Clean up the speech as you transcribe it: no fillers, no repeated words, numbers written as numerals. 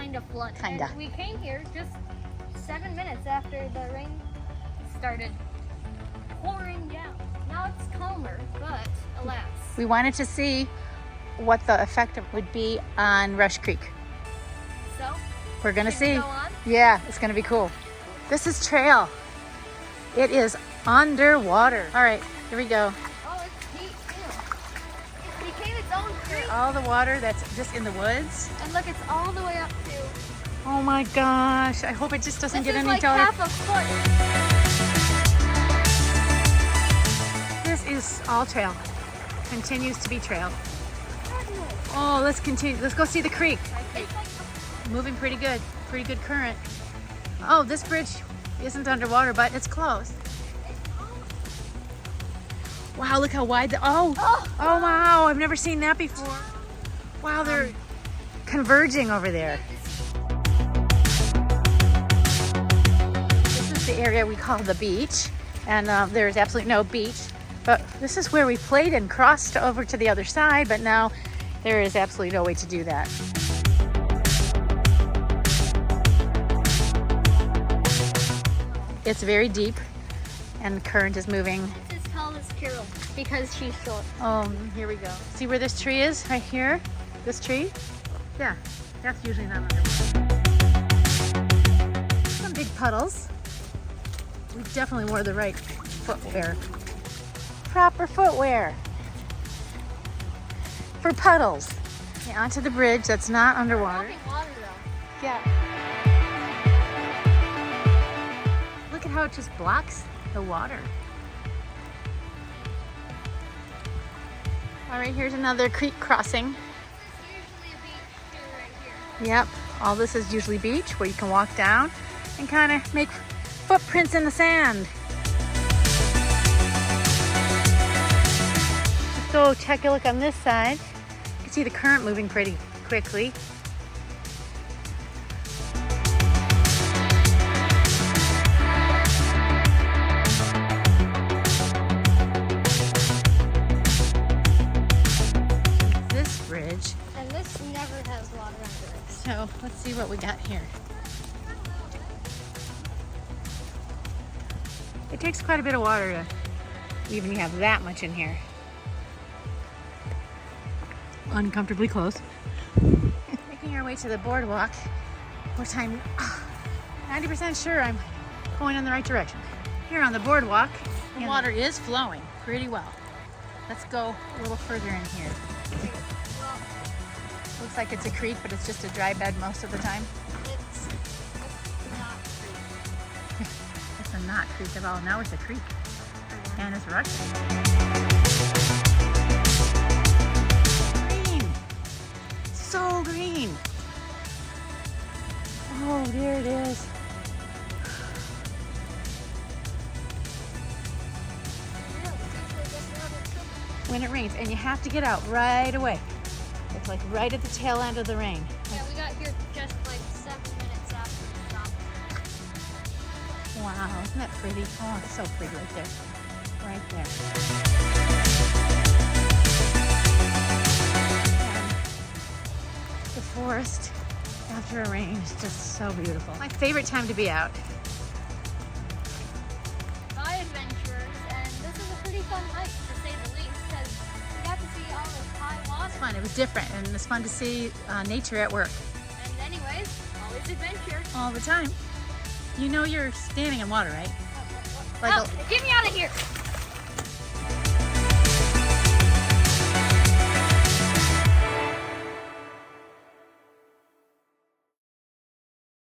kind of flood. Kinda. And we came here just 7 minutes after the rain started pouring down. Now it's calmer, but alas. We wanted to see what the effect would be on Rush Creek. So, We're gonna should we see. go on? Yeah, it's gonna be cool. This is trail. It is underwater. All right, here we go. Oh, it's deep too. It became its own creek. All the water that's just in the woods. And look, it's all the way up to. Oh my gosh, I hope it just doesn't This get is any like taller. half a foot. This is all trail. Continues to be trail. Oh, let's continue. Let's go see the creek. It's like Moving pretty good. Pretty good current. Oh, this bridge isn't underwater, but it's close. Wow, look how wide the, oh wow, I've never seen that before. Wow, they're converging over there. This is the area we call the beach, and there's absolutely no beach, but this is where we played and crossed over to the other side, but now there is absolutely no way to do that. It's very deep, and the current is moving. This is called as Carol because she's short. Oh, here we go. See where this tree is? Right here? This tree? Yeah, that's usually not underwater. Some big puddles. We definitely wore the right footwear. Proper footwear for puddles. Yeah, onto the bridge that's not underwater. Dropping water though. Yeah. Look at how it just blocks the water. All right, here's another creek crossing. Usually a beach here, right here. Yep, all this is usually beach where you can walk down and kind of make footprints in the sand. Let's go take a look on this side. You can see the current moving pretty quickly. This bridge. And this never has water under it. So let's see what we got here. It takes quite a bit of water to even have that much in here. Uncomfortably close. Making our way to the boardwalk, which I'm 90% sure I'm going in the right direction. Here on the boardwalk, the water is flowing pretty well. Let's go a little further in here. Looks like it's a creek, but it's just a dry bed most of the time. It's not creek. It's a not creek at all. Now it's a creek. And it's rushing. Green. So green. Oh, there it is. When it rains, and you have to get out right away. It's like right at the tail end of the rain. Yeah, we got here just like 7 minutes after we stopped. Wow, isn't that pretty? Oh, it's so pretty right there. Right there. And the forest after a rain is just so beautiful. My favorite time to be out. My adventures, and this is a pretty fun hike to say the least, because we got to see all this high water. It's fun. It was different, and it's fun to see nature at work And anyways, always adventure. all the time. You know you're standing in water, right? Like Oh, get me out of here!